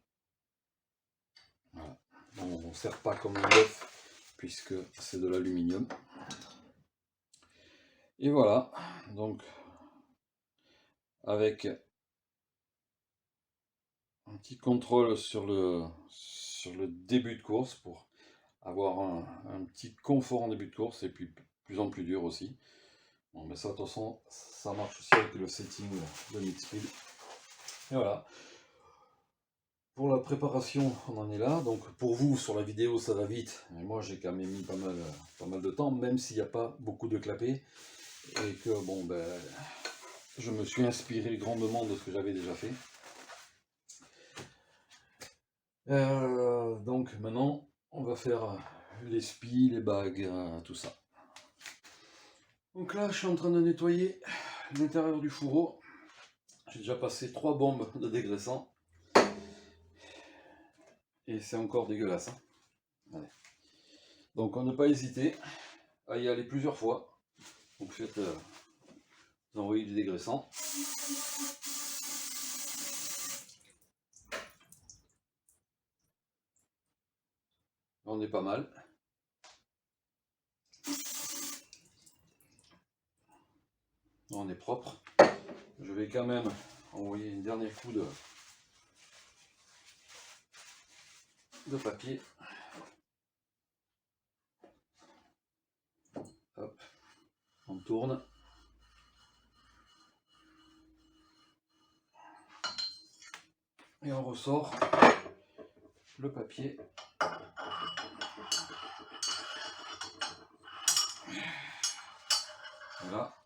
Voilà. On ne sert pas comme un bœuf puisque c'est de l'aluminium. Et voilà, donc avec un petit contrôle sur le début de course pour avoir un petit confort en début de course et puis plus en plus dur aussi. Bon, mais ça, de toute façon, ça marche aussi avec le setting de Mixspeed. Et voilà. Pour la préparation, on en est là. Donc pour vous, sur la vidéo, ça va vite. Et moi, j'ai quand même mis pas mal de temps, même s'il n'y a pas beaucoup de clapets. Et que, bon, ben, je me suis inspiré grandement de ce que j'avais déjà fait. Donc maintenant, on va faire les spies, les bagues, tout ça. Donc là, je suis en train de nettoyer l'intérieur du fourreau. J'ai déjà passé 3 bombes de dégraissant. Et c'est encore dégueulasse. Hein. Allez. Donc on n'a pas hésité à y aller plusieurs fois. Donc faites vous envoyez du dégraissant. On est pas mal. On est propre. Je vais quand même envoyer un dernier coup de papier. Hop, on tourne. Et on ressort le papier. Voilà.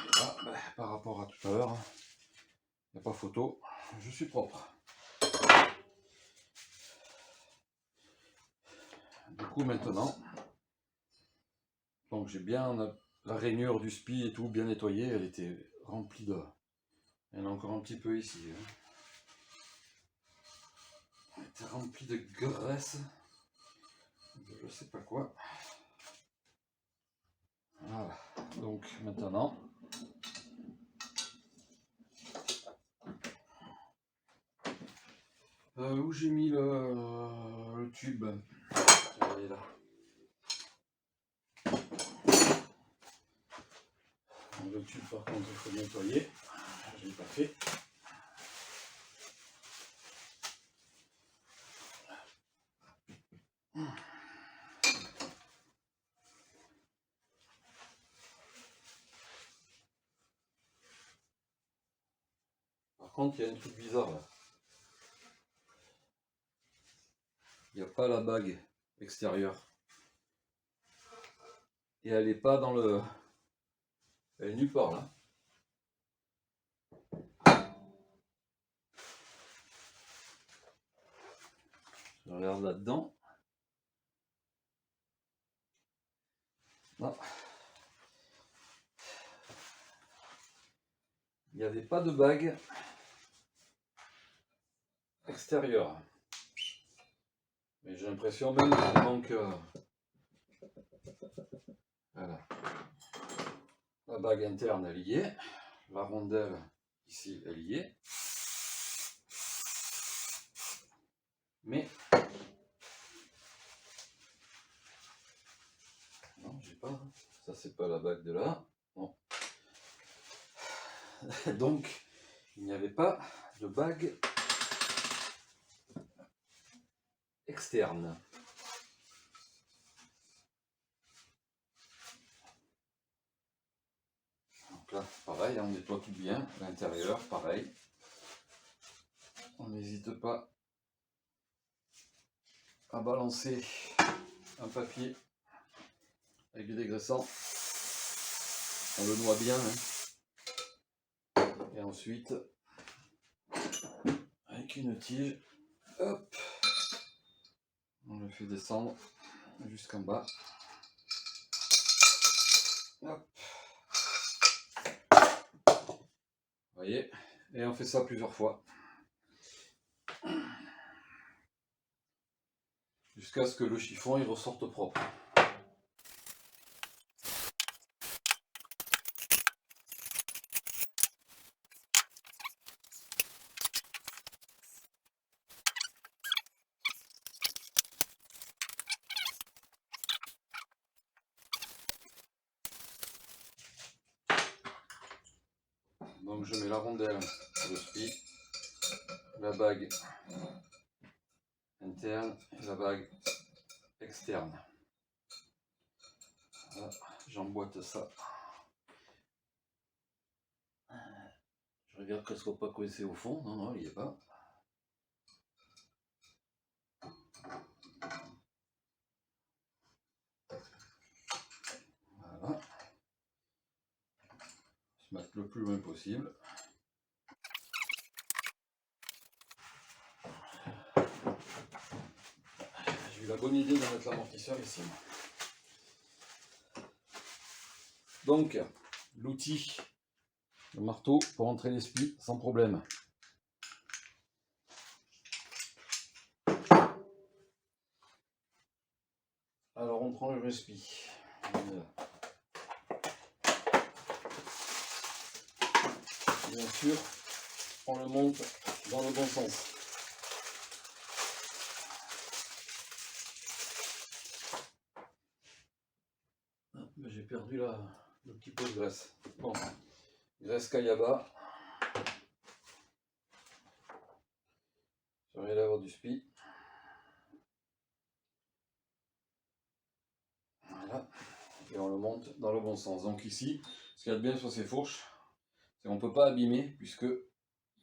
Et là, ben, par rapport à tout à l'heure, il n'y a pas photo, je suis propre. Du coup maintenant, donc j'ai bien la rainure du spi et tout bien nettoyée, elle était remplie de... Il y en a encore un petit peu ici. Hein. Elle était remplie de graisse, de je sais pas quoi. Voilà, donc maintenant, où j'ai mis le tube? Il est là. Le tube par contre il faut nettoyer, je l'ai pas fait. Par contre il y a un truc bizarre là. Il n'y a pas la bague extérieure. Et elle n'est pas dans le... Elle est nulle part là. Je regarde là-dedans. Non. Il n'y avait pas de bague extérieure. Mais j'ai l'impression même qu'il manque... Voilà. La bague interne elle y est. La rondelle ici elle y est. Mais... Non, j'ai pas. Ça c'est pas la bague de là. Non. Donc, il n'y avait pas de bague externe. Donc là, pareil, on nettoie tout bien. L'intérieur, pareil. On n'hésite pas à balancer un papier avec du dégraissant. On le noie bien. Et ensuite, avec une tige, hop, on le fait descendre jusqu'en bas. Hop. Vous voyez, et on fait ça plusieurs fois. Jusqu'à ce que le chiffon il ressorte propre. Donc je mets la rondelle sur le spi, la bague interne et la bague externe. Voilà, j'emboîte ça. Je regarde qu'elle ne soit pas coincée au fond. Non, non, il n'y est pas. Voilà. Se mettre le plus loin possible. J'ai eu la bonne idée de mettre l'amortisseur ici. Donc, l'outil, le marteau pour entrer les spis sans problème. Alors on prend le spi. Bien sûr, on le monte dans le bon sens. J'ai perdu le petit pot de graisse. Bon, graisse Kayaba sur les lèvres du spi. Voilà, et on le monte dans le bon sens. Donc ici, ce qu'il y a de bien sur ces fourches, c'est qu'on ne peut pas abîmer puisque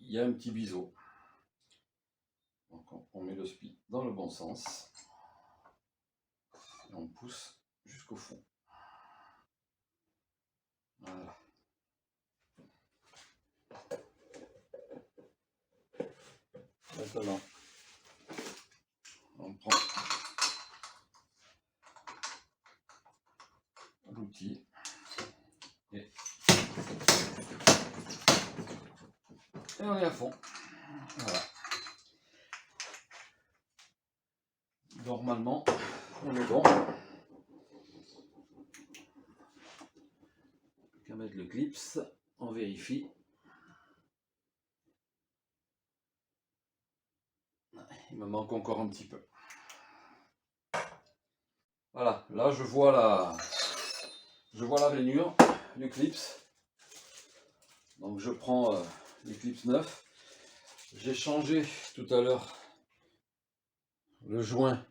il y a un petit biseau. Donc on met le spi dans le bon sens et on pousse jusqu'au fond. Voilà. Maintenant, on prend l'outil et on est à fond. Voilà. Normalement, on est bon. Qu'à mettre le clips, on vérifie. Il me manque encore un petit peu. Voilà, là je vois la rainure du clips. Donc je prends le clips neuf. J'ai changé tout à l'heure le joint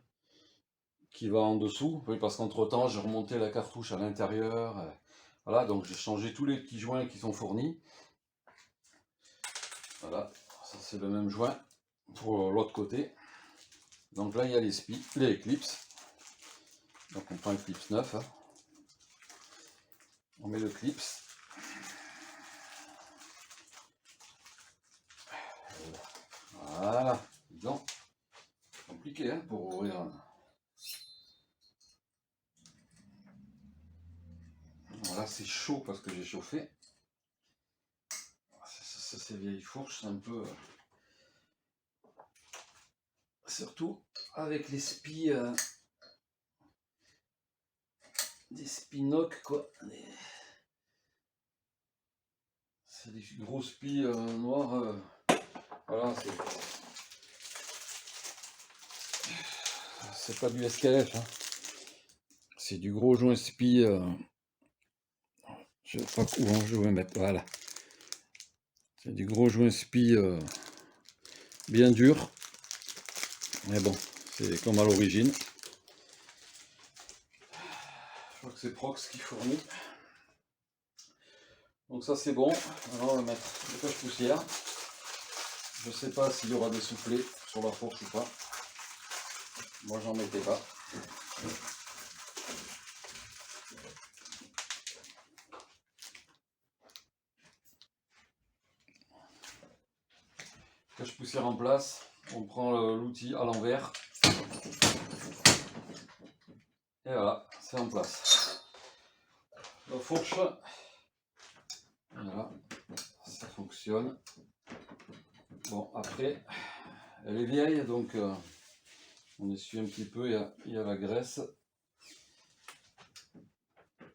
qui va en dessous. Oui, parce qu'entre temps j'ai remonté la cartouche à l'intérieur. Voilà, donc j'ai changé tous les petits joints qui sont fournis. Voilà, ça c'est le même joint pour l'autre côté. Donc là il y a les clips. Donc on prend le clips neuf. On met le clips. Voilà, donc compliqué hein, pour ouvrir. Voilà, c'est chaud parce que j'ai chauffé. Ces vieilles fourches, c'est un peu. Surtout avec les spis. Des spinocs quoi. C'est des gros spis noirs. Voilà, c'est pas du SKF. Hein. C'est du gros joint spi. Je sais pas où je vais mettre. Voilà. C'est du gros joint spi bien dur. Mais bon, c'est comme à l'origine. Je crois que c'est Prox qui fournit. Donc ça c'est bon. Alors on va mettre le cache-poussière. Je sais pas s'il y aura des soufflets sur la fourche ou pas. Moi, j'en mettais pas. Cache poussière en place. On prend l'outil à l'envers. Et voilà, c'est en place. La fourche, voilà, ça fonctionne. Bon, après, elle est vieille, donc on essuie un petit peu, il y a la graisse.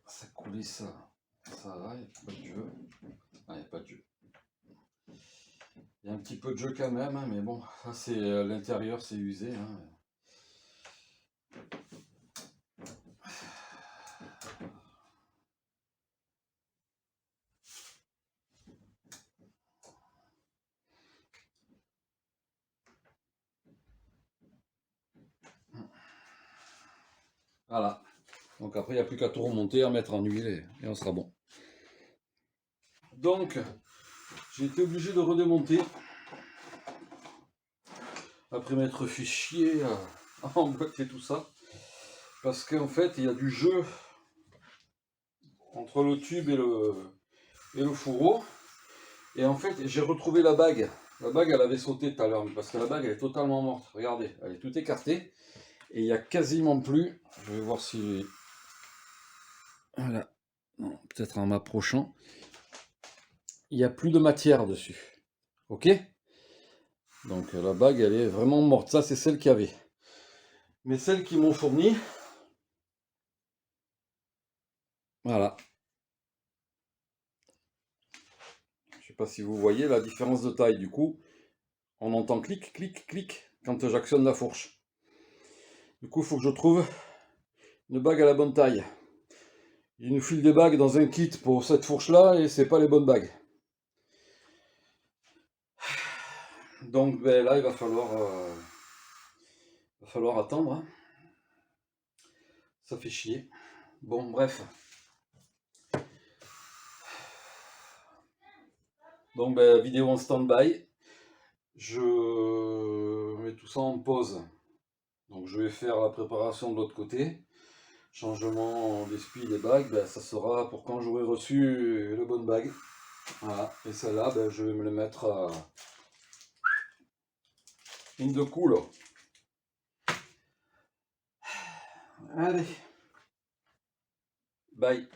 Ça coulisse, ça va, il n'y a pas de jeu. Ah, il n'y a pas de jeu. Il y a un petit peu de jeu quand même, hein, mais bon, ça c'est l'intérieur, c'est usé. Hein. Voilà. Donc après, il n'y a plus qu'à tout remonter, à mettre en huile et on sera bon. Donc, j'ai été obligé de redémonter. Après m'être fait chier à emboîter tout ça. Parce qu'en fait, il y a du jeu entre le tube et le fourreau. Et en fait, j'ai retrouvé la bague. La bague, elle avait sauté tout à l'heure, parce que la bague, elle est totalement morte. Regardez, elle est toute écartée. Et il n'y a quasiment plus... Je vais voir si... Voilà. Peut-être en m'approchant. Il n'y a plus de matière dessus. Ok? Donc la bague, elle est vraiment morte. Ça, c'est celle qu'il y avait. Mais celle qu'ils m'ont fournie... Voilà. Je ne sais pas si vous voyez la différence de taille. Du coup, on entend clic, clic, clic quand j'actionne la fourche. Du coup, il faut que je trouve une bague à la bonne taille. Il nous file des bagues dans un kit pour cette fourche-là et c'est pas les bonnes bagues. Donc ben, là, il va falloir attendre. Hein. Ça fait chier. Bon, bref. Donc, ben, vidéo en stand-by. Je mets tout ça en pause. Donc, je vais faire la préparation de l'autre côté. Changement d'esprit des bagues, ben, ça sera pour quand j'aurai reçu les bonnes bagues. Voilà. Et celle-là, ben, je vais me le mettre in the cool. Allez. Bye.